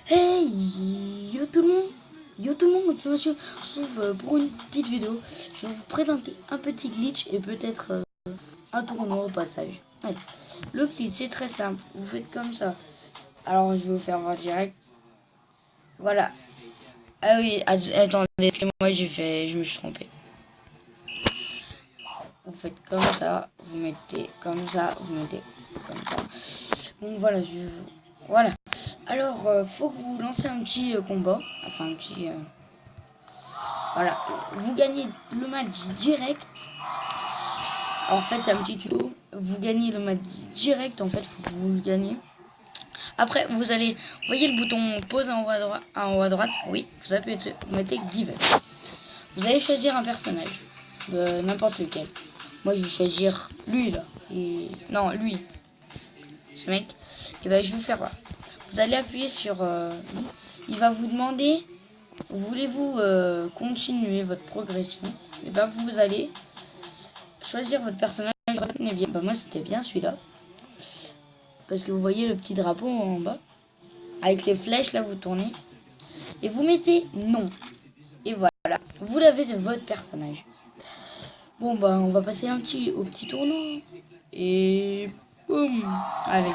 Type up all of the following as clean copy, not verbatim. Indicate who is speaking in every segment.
Speaker 1: Hey, yo tout le monde, c'est Monsieur. On se retrouve pour une petite vidéo. Je vais vous présenter un petit glitch et peut-être un tournoi au passage. Allez. Le glitch c'est très simple, vous faites comme ça. Alors je vais vous faire voir direct. Voilà. Ah oui, attendez, moi je me suis trompé. Vous faites comme ça, vous mettez comme ça, vous mettez comme ça. Donc voilà, voilà. Alors, faut que vous lancez un petit combat. Enfin, un petit... voilà. Vous gagnez le match direct. En fait, c'est un petit tuto. Vous gagnez le match direct. En fait, faut que vous le gagnez. Après, vous allez... Vous voyez le bouton pause en haut à droite. Oui, vous appuyez dessus. Vous mettez Give. Vous allez choisir un personnage. N'importe lequel. Moi, je vais choisir lui, là. Non, lui. Ce mec. Et ben, je vais vous faire voir. Vous allez appuyer sur... il va vous demander... Voulez-vous continuer votre progression? Et ben, vous allez choisir votre personnage. Retenez bien. Ben, moi, c'était bien celui-là. Parce que vous voyez le petit drapeau en bas. Avec les flèches, là, vous tournez. Et vous mettez non. Et voilà. Vous l'avez de votre personnage. Bon, bah, on va passer au petit tournoi. Et... boum. Allez.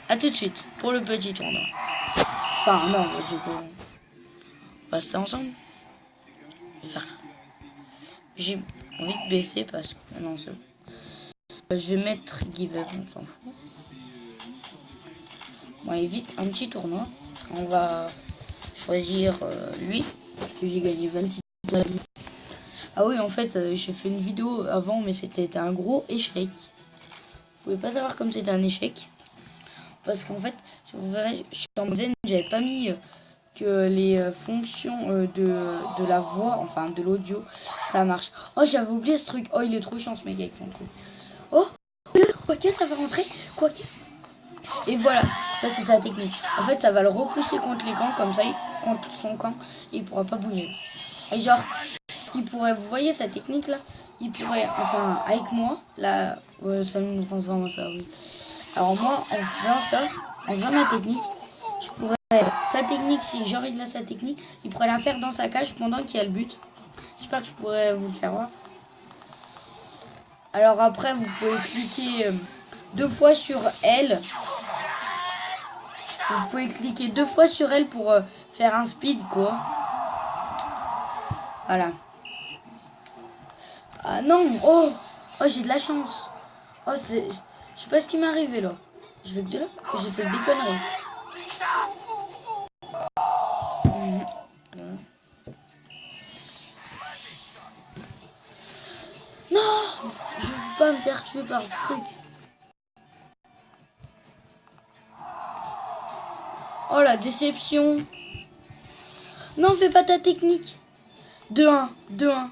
Speaker 1: A tout de suite pour le petit tournoi. Enfin, non, on va rester ensemble. J'ai envie de baisser parce que... Non, c'est bon. Je vais mettre Give Up, on s'en fout. Bon, allez, vite, un petit tournoi. On va choisir lui. Parce que j'ai gagné 26. Ah oui, en fait, j'ai fait une vidéo avant, mais c'était un gros échec. Vous pouvez pas savoir comme c'était un échec. Parce qu'en fait, vous verrez, je suis en zen, j'avais pas mis que les fonctions de la voix, enfin de l'audio, ça marche. Oh, j'avais oublié ce truc. Oh, il est trop chiant ce mec avec son coup. Oh, quoique ça va rentrer. Quoique. Et voilà, ça c'est sa technique. En fait, ça va le repousser contre les camps, comme ça, contre son camp, et il pourra pas bouger. Et genre, il pourrait, vous voyez sa technique là, il pourrait, enfin, avec moi, là, ça me pense vraiment ça, oui. Alors moi, en faisant ma technique, je pourrais, sa technique, si genre il a sa technique, il pourrait la faire dans sa cage pendant qu'il y a le but. J'espère que je pourrais vous le faire voir. Alors après, vous pouvez cliquer 2 fois sur elle. Vous pouvez cliquer 2 fois sur elle pour faire un speed, quoi. Voilà. Ah non, oh, j'ai de la chance. Oh, c'est... Je sais pas ce qui m'est arrivé là. Je vais que de là. J'ai fait des conneries. Non, je veux pas me faire tuer par ce truc. Oh la déception. Non, fais pas ta technique. 2-1, 2-1.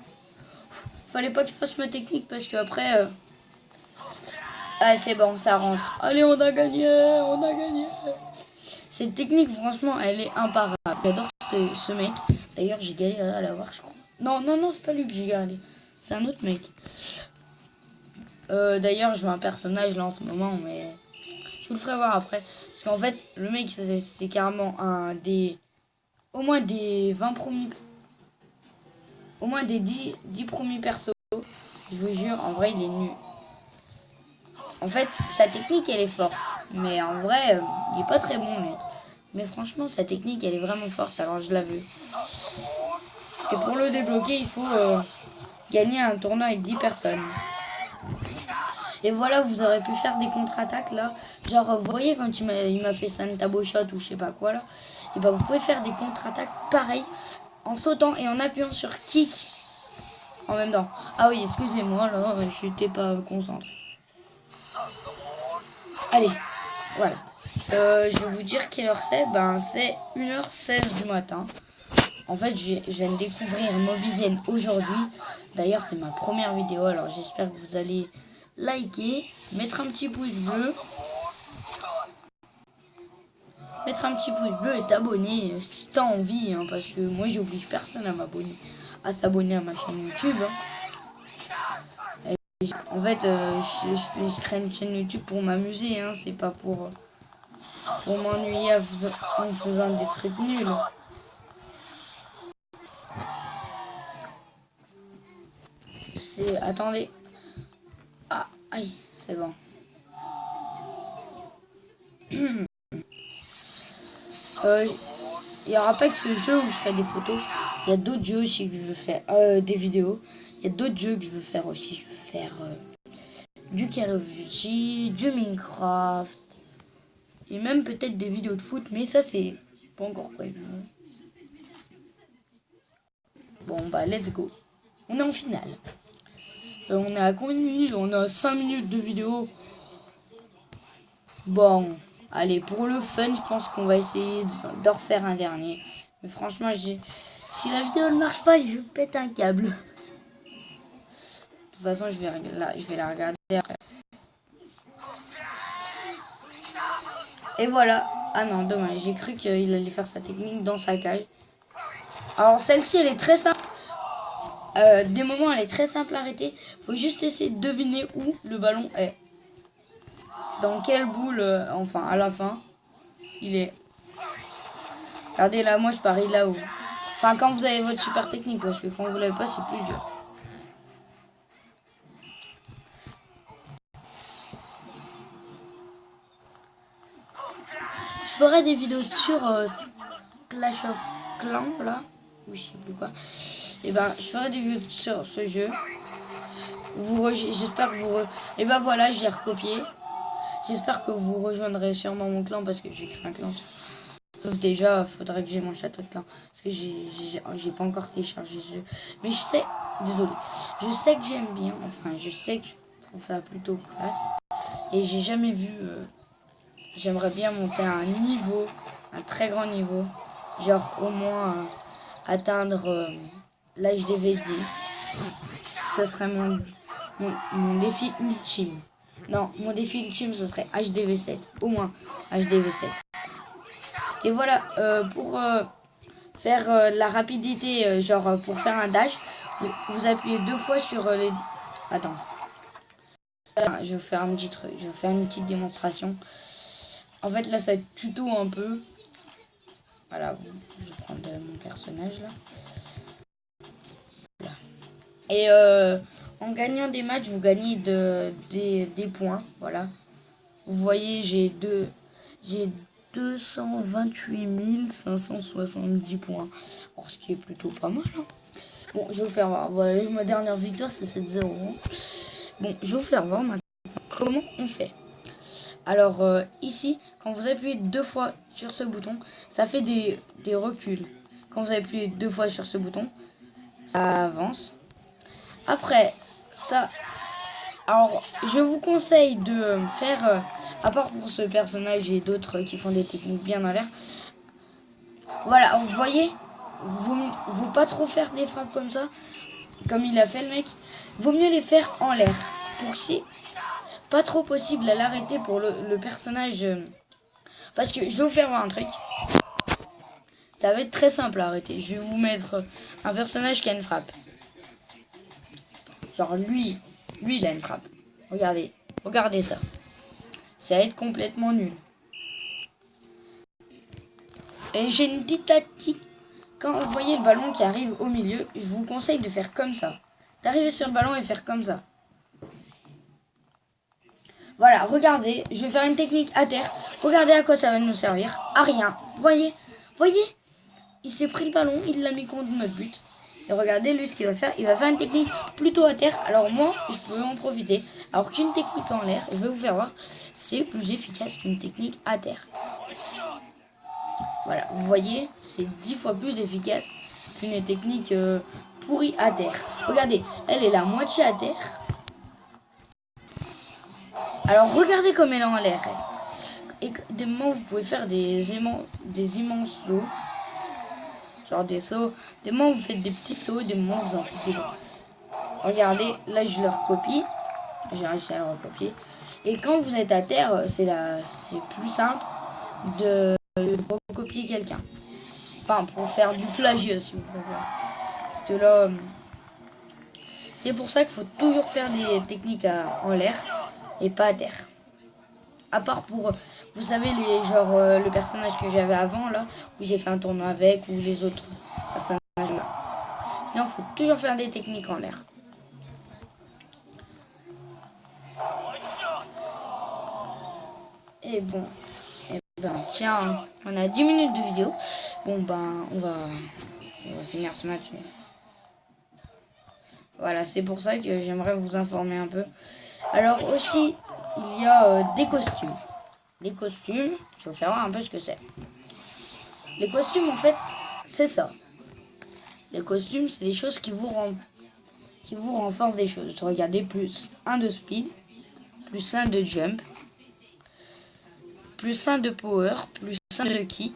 Speaker 1: Fallait pas que je fasse ma technique parce que après... Ah, c'est bon, ça rentre. Allez, on a gagné, on a gagné. Cette technique, franchement, elle est imparable. J'adore ce mec. D'ailleurs, j'ai galéré à l'avoir, je crois. Non, c'est pas lui que j'ai galéré. C'est un autre mec. D'ailleurs, je veux un personnage là en ce moment, mais je vous le ferai voir après. Parce qu'en fait, le mec, c'est carrément au moins des 20 premiers... Au moins des 10 premiers persos. Je vous jure, en vrai, il est nul. En fait, sa technique, elle est forte. Mais en vrai, il est pas très bon, mais franchement, sa technique, elle est vraiment forte. Alors, je la veux. Et pour le débloquer, il faut gagner un tournoi avec 10 personnes. Et voilà, vous aurez pu faire des contre-attaques, là. Genre, vous voyez, quand il m'a fait Santa Boshot ou je sais pas quoi, là. Et ben, vous pouvez faire des contre-attaques pareil, en sautant et en appuyant sur kick en même temps. Ah oui, excusez-moi, là, je n'étais pas concentré. Allez, voilà. Je vais vous dire quelle heure c'est. Ben, c'est 1h16 du matin. En fait, je viens de découvrir Mobizen aujourd'hui. D'ailleurs, c'est ma première vidéo. Alors, j'espère que vous allez liker, mettre un petit pouce bleu. Mettre un petit pouce bleu et t'abonner si t'as envie. Hein, parce que moi, j'oblige personne à m'abonner. À s'abonner à ma chaîne YouTube. Hein. En fait, je crée une chaîne YouTube pour m'amuser. Hein, c'est pas pour... pour m'ennuyer en faisant des trucs nuls. Attendez. Ah, aïe, c'est bon. Il n'y aura pas que ce jeu où je ferai des photos. Il y a d'autres jeux aussi que je veux faire. Des vidéos. Il y a d'autres jeux que je veux faire aussi. Je veux faire du Call of Duty, du Minecraft. Et même peut-être des vidéos de foot. Mais ça, c'est pas encore prévu. Bon, bah, let's go. On est en finale. On est à combien de minutes? On a 5 minutes de vidéo. Bon, allez, pour le fun, je pense qu'on va essayer de refaire un dernier. Mais franchement, si la vidéo ne marche pas, je pète un câble. De toute façon, je vais la regarder après. Et voilà. Ah non, dommage. J'ai cru qu'il allait faire sa technique dans sa cage. Alors, celle-ci, elle est très simple. Des moments, elle est très simple à arrêter. Faut juste essayer de deviner où le ballon est. Dans quelle boule, enfin, à la fin, il est. Regardez là, moi je parie là-haut. Enfin, quand vous avez votre super technique, parce que quand vous l'avez pas, c'est plus dur. Je ferai des vidéos sur Clash of Clans, là, ou je sais plus quoi. Et ben, je ferai des vidéos sur ce jeu. J'espère que vous... Et ben voilà, j'ai recopié. J'espère que vous rejoindrez sûrement mon clan parce que j'ai créé un clan. Sauf déjà, faudrait que j'ai mon château de clan. Parce que j'ai pas encore téléchargé ce jeu. Mais je sais, désolé. Je sais que j'aime bien. Enfin, je sais que je trouve ça plutôt classe. Et j'ai jamais vu... J'aimerais bien monter à un niveau, un très grand niveau. Genre au moins atteindre l'HDV 10. Ce serait mon défi ultime. Non, mon défi ultime, ce serait HDV 7. Au moins HDV 7. Et voilà, pour faire la rapidité, genre pour faire un dash, vous appuyez 2 fois sur les... Attends. Je vais faire un petit truc, je vais faire une petite démonstration. En fait, là, ça tuto un peu. Voilà, je vais prendre mon personnage, là. Voilà. Et en gagnant des matchs, vous gagnez des points, voilà. Vous voyez, j'ai 228 570 points. Alors, ce qui est plutôt pas mal. Hein. Bon, je vais vous faire voir. Voilà, ma dernière victoire, c'est 7-0. Bon, je vais vous faire voir maintenant comment on fait. Alors, ici, quand vous appuyez 2 fois sur ce bouton, ça fait des reculs. Quand vous appuyez 2 fois sur ce bouton, ça avance. Après, ça... Alors, je vous conseille de faire... à part pour ce personnage et d'autres qui font des techniques bien dans l'air. Voilà, vous voyez, vaut pas trop faire des frappes comme ça, comme il a fait le mec. Vaut mieux les faire en l'air. Pour que c'est pas trop possible à l'arrêter pour le personnage. Parce que je vais vous faire voir un truc. Ça va être très simple à arrêter. Je vais vous mettre un personnage qui a une frappe. Genre lui il a une frappe. Regardez ça. Ça va être complètement nul. Et j'ai une petite tactique. Quand vous voyez le ballon qui arrive au milieu, je vous conseille de faire comme ça. D'arriver sur le ballon et faire comme ça. Voilà, regardez, je vais faire une technique à terre. Regardez à quoi ça va nous servir. À rien. Voyez, il s'est pris le ballon, il l'a mis contre notre but. Et regardez, lui, ce qu'il va faire, il va faire une technique plutôt à terre. Alors moi, je peux en profiter. Alors qu'une technique en l'air, je vais vous faire voir, c'est plus efficace qu'une technique à terre. Voilà, vous voyez, c'est 10 fois plus efficace qu'une technique pourrie à terre. Regardez, elle est la moitié à terre. Alors regardez comme elle est en l'air. Et des moments, vous pouvez faire des immenses sauts. Genre des sauts. Des moments, vous faites des petits sauts. Des moments, vous en faites des gros. Regardez, là, je le recopie. J'ai réussi à le recopier. Et quand vous êtes à terre, c'est plus simple de recopier quelqu'un. Enfin, pour faire du plagiat, si vous préférez. Parce que là, c'est pour ça qu'il faut toujours faire des techniques en l'air et pas à terre. À part pour Vous savez, le personnage que j'avais avant, là, où j'ai fait un tournoi avec, ou les autres personnages là. Sinon, il faut toujours faire des techniques en l'air. Et bon, tiens, on a 10 minutes de vidéo. Bon, on va finir ce match. Voilà, c'est pour ça que j'aimerais vous informer un peu. Alors aussi, il y a des costumes. Les costumes, je vais vous faire voir un peu ce que c'est. Les costumes, en fait, c'est ça. Les costumes, c'est les choses qui vous renforcent des choses. Regardez, plus 1 de speed, plus 1 de jump, plus 1 de power, plus 1 de kick.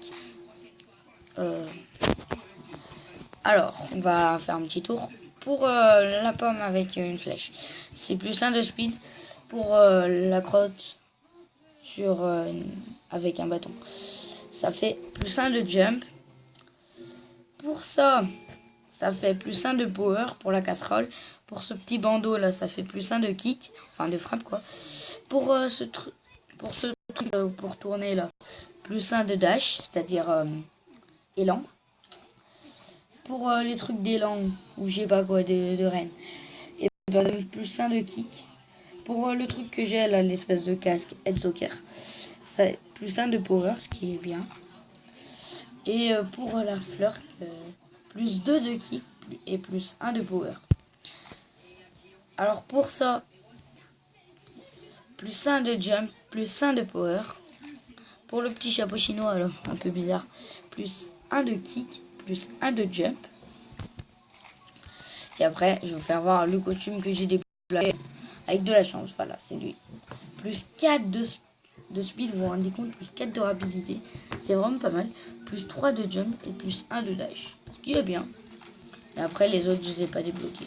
Speaker 1: Alors, on va faire un petit tour. Pour la pomme avec une flèche, c'est plus 1 de speed. Pour la crotte avec un bâton, ça fait plus 1 de jump. Pour ça fait plus 1 de power pour la casserole. Pour ce petit bandeau là, ça fait plus 1 de kick, enfin de frappe quoi. Pour ce truc pour tourner là, plus 1 de dash, c'est-à-dire élan. Pour les trucs d'élan ou je sais pas quoi de reine, et plus 1 de kick. Pour le truc que j'ai là, l'espèce de casque Head Soccer, ça plus 1 de power, ce qui est bien. Et pour la flirt, plus 2 de kick et plus 1 de power. Alors pour ça, plus 1 de jump, plus 1 de power. Pour le petit chapeau chinois, alors, un peu bizarre, plus 1 de kick, plus 1 de jump. Et après, je vais vous faire voir le costume que j'ai déployé avec de la chance. Voilà, c'est lui. Plus 4 de speed, vous vous rendez compte, plus 4 de rapidité. C'est vraiment pas mal. Plus 3 de jump et plus 1 de dash. Ce qui est bien. Et après, les autres, je ne les ai pas débloqués.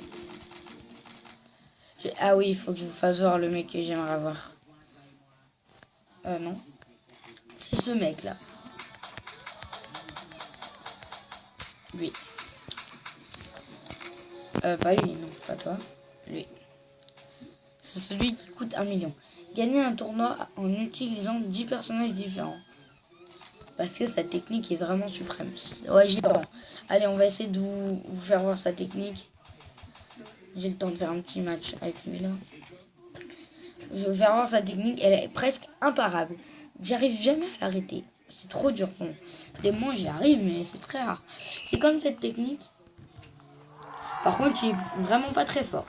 Speaker 1: Ah oui, il faut que je vous fasse voir le mec que j'aimerais avoir. Non. C'est ce mec là. Lui. Pas lui, non, pas toi. Lui. C'est celui qui coûte 1 million. Gagner un tournoi en utilisant 10 personnages différents. Parce que sa technique est vraiment suprême. Ouais, j'ai le temps. Allez, on va essayer de vous faire voir sa technique. J'ai le temps de faire un petit match avec lui là. Je vais vous faire voir sa technique. Elle est presque imparable. J'arrive jamais à l'arrêter. C'est trop dur. Bon, les mots j'y arrive, mais c'est très rare. C'est comme cette technique. Par contre, il est vraiment pas très fort.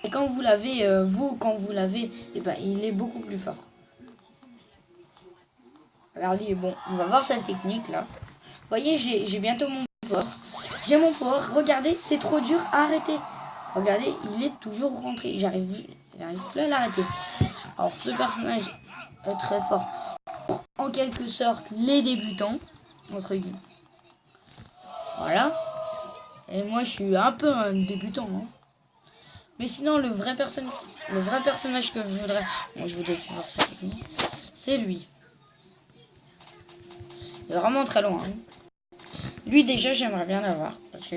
Speaker 1: Et quand vous l'avez, eh ben, il est beaucoup plus fort. Regardez, bon, on va voir sa technique là. Vous voyez, j'ai bientôt mon power. J'ai mon power. Regardez, c'est trop dur à arrêter. Regardez, il est toujours rentré. J'arrive plus à l'arrêter. Alors, ce personnage est très fort. En quelque sorte, les débutants, entre guillemets. Voilà. Et moi, je suis un peu un débutant. Hein. Mais sinon, le vrai personnage que je voudrais... Bon, je voudrais voir ça. C'est lui. Il est vraiment très loin. Hein. Lui, déjà, j'aimerais bien l'avoir. Parce que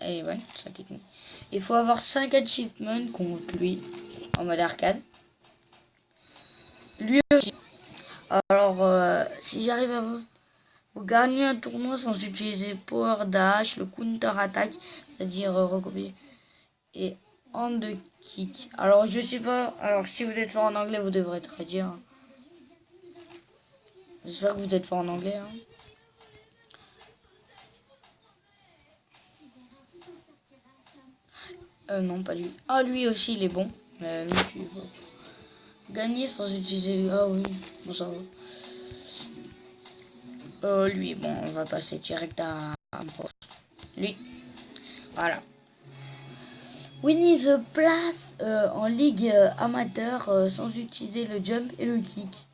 Speaker 1: elle est bonne, sa technique. Il faut avoir 5 achievements contre lui. En mode arcade. Lui aussi. Alors, si j'arrive à vous gagner un tournoi sans utiliser Power Dash, le Counter Attack, c'est-à-dire recopier, et hand de kick. Alors, je sais pas. Alors, si vous êtes fort en anglais, vous devrez traduire. Hein. J'espère que vous êtes fort en anglais. Hein. Non, pas lui. Ah, lui aussi, il est bon. Mais lui, je suis bon. Gagner sans utiliser... Ah oui, bon, ça va. Lui, bon, on va passer direct à lui. Voilà. Winnie the place en ligue amateur sans utiliser le jump et le kick.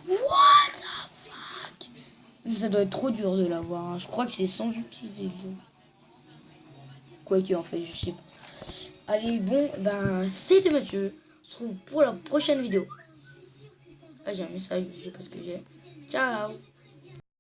Speaker 1: What the fuck? Ça doit être trop dur de l'avoir. Hein. Je crois que c'est sans utiliser le jump. Quoi qu'il en fait, je sais pas. Allez, bon, ben, c'était Mathieu. On se retrouve pour la prochaine vidéo. Ah, j'ai un message, je sais pas ce que j'ai. Ciao!